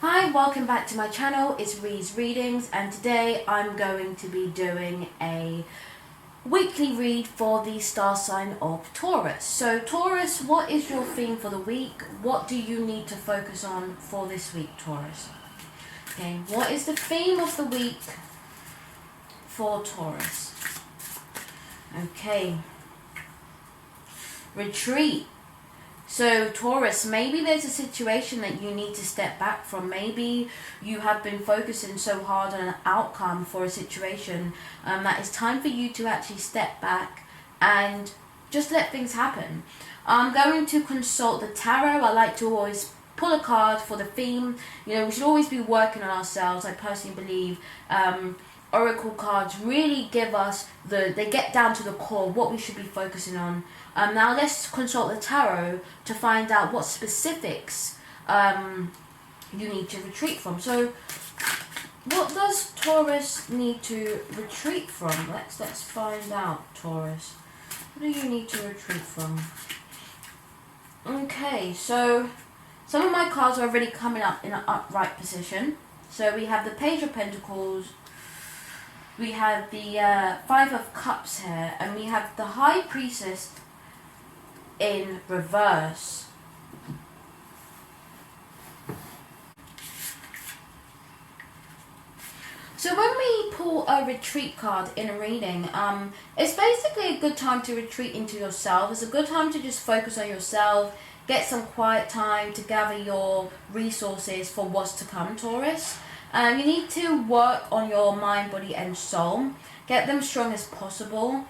Hi, welcome back to my channel. It's Ree's Readings, and today I'm going to be doing a weekly read for the star sign of Taurus. So Taurus, what is your theme for the week? What do you need to focus on for this week, Taurus? Okay, what is the theme of the week for Taurus? Okay, retreat. So Taurus, maybe there's a situation that you need to step back from. Maybe you have been focusing so hard on an outcome for a situation that it's time for you to actually step back and just let things happen. I'm going to consult the tarot. I like to always pull a card for the theme. You know, we should always be working on ourselves. I personally believe oracle cards really give us they get down to the core, what we should be focusing on. Now let's consult the tarot to find out what specifics you need to retreat from. So what does Taurus need to retreat from? Let's find out, Taurus. What do you need to retreat from? Okay, so some of my cards are already coming up in an upright position. So we have the Page of Pentacles, we have the Five of Cups here, and we have the High Priestess in reverse. So when we pull a retreat card in a reading, it's basically a good time to retreat into yourself. It's a good time to just focus on yourself, get some quiet time to gather your resources for what's to come, Taurus. You need to work on your mind, body and soul. Get them strong as possible.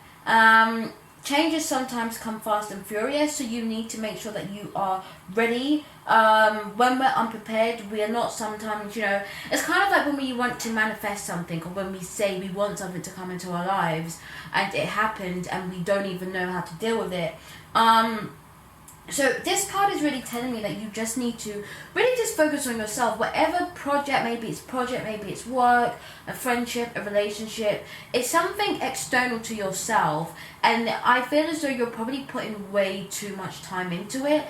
Changes sometimes come fast and furious, so you need to make sure that you are ready. When we're unprepared, we are not sometimes, it's kind of like when we want to manifest something, or when we say we want something to come into our lives and it happened and we don't even know how to deal with it. So this card is really telling me that you just need to really just focus on yourself. Whatever project, maybe it's work, a friendship, a relationship, it's something external to yourself. And I feel as though you're probably putting way too much time into it,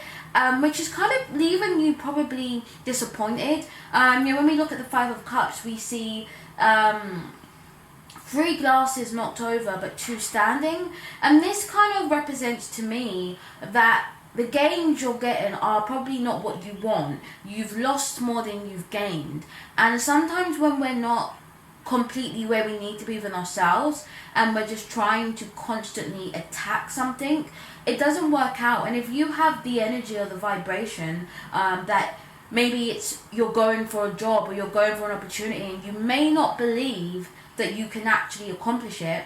which is kind of leaving you probably disappointed. When we look at the Five of Cups, we see 3 glasses knocked over, but 2 standing. And this kind of represents to me that the gains you're getting are probably not what you want. You've lost more than you've gained. And sometimes when we're not completely where we need to be within ourselves and we're just trying to constantly attack something, it doesn't work out. And if you have the energy or the vibration that maybe it's you're going for a job or you're going for an opportunity and you may not believe that you can actually accomplish it,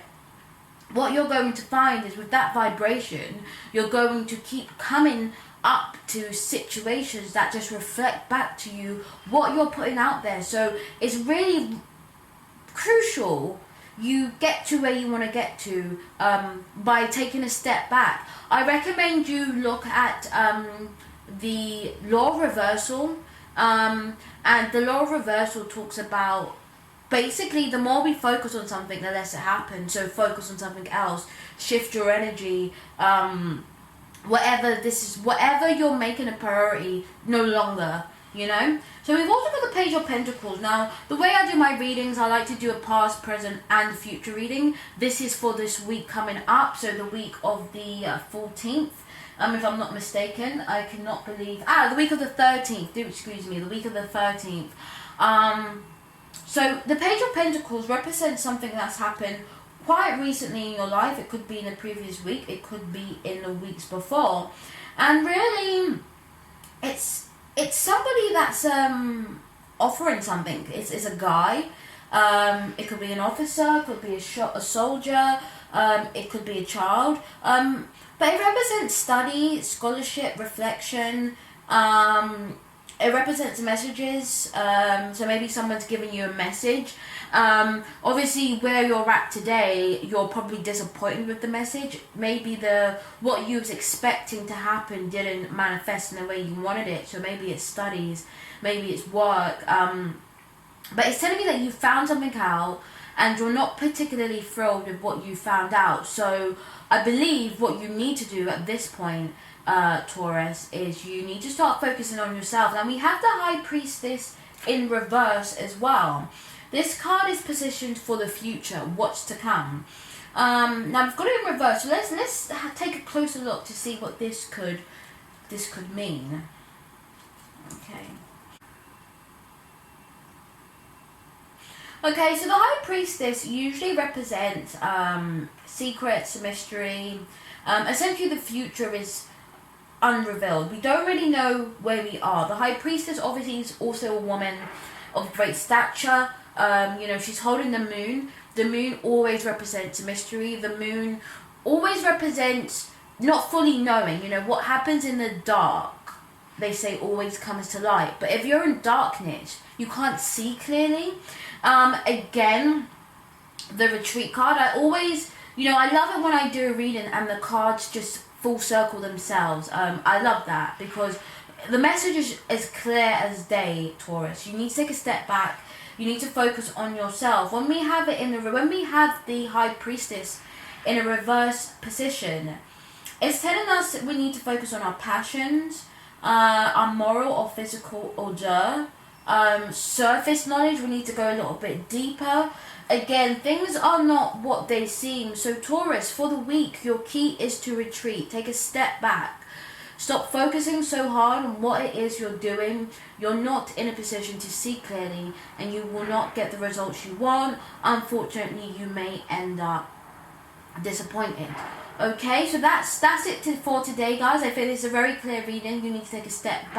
what you're going to find is with that vibration, you're going to keep coming up to situations that just reflect back to you what you're putting out there. So it's really crucial you get to where you want to get to by taking a step back. I recommend you look at the Law of Reversal, and the Law of Reversal talks about basically, the more we focus on something, the less it happens. So focus on something else. Shift your energy. Whatever you're making a priority, no longer. So we've also got the Page of Pentacles. Now, the way I do my readings, I like to do a past, present, and future reading. This is for this week coming up. So the week of the 14th. If I'm not mistaken, I cannot believe. The week of the 13th. The week of the 13th. So the Page of Pentacles represents something that's happened quite recently in your life. It could be in the previous week. It could be in the weeks before. And really, it's somebody that's offering something. It's a guy. It could be an officer. It could be a soldier. It could be a child. But it represents study, scholarship, reflection. It represents messages, so maybe someone's giving you a message. Obviously, where you're at today, you're probably disappointed with the message. Maybe what you was expecting to happen didn't manifest in the way you wanted it. So maybe it's studies, maybe it's work. But it's telling me that you found something out and you're not particularly thrilled with what you found out. So I believe what you need to do at this point, Taurus, is you need to start focusing on yourself. Now we have the High Priestess in reverse as well. This card is positioned for the future, what's to come. Now I've got it in reverse, so let's take a closer look to see what this could mean. Okay. Okay, so the High Priestess usually represents secrets, mystery. Essentially, the future is unrevealed. We don't really know where we are. The High Priestess obviously is also a woman of great stature. You know, she's holding the moon. The moon always represents a mystery. The moon always represents not fully knowing. You know, what happens in the dark, they say, always comes to light. But if you're in darkness, you can't see clearly. Again, the Retreat card, I always, you know, I love it when I do a reading and the cards just full circle themselves. I love that because the message is as clear as day, Taurus. You need to take a step back. You need to focus on yourself. When we have it when we have the High Priestess in a reverse position, it's telling us that we need to focus on our passions, our moral or physical order, surface knowledge. We need to go a little bit deeper. Again, things are not what they seem. So Taurus, for the week, your key is to retreat. Take a step back. Stop focusing so hard on what it is you're doing. You're not in a position to see clearly and you will not get the results you want. Unfortunately, you may end up disappointed. Okay, so that's it for today, guys. I feel it's a very clear reading. You need to take a step back.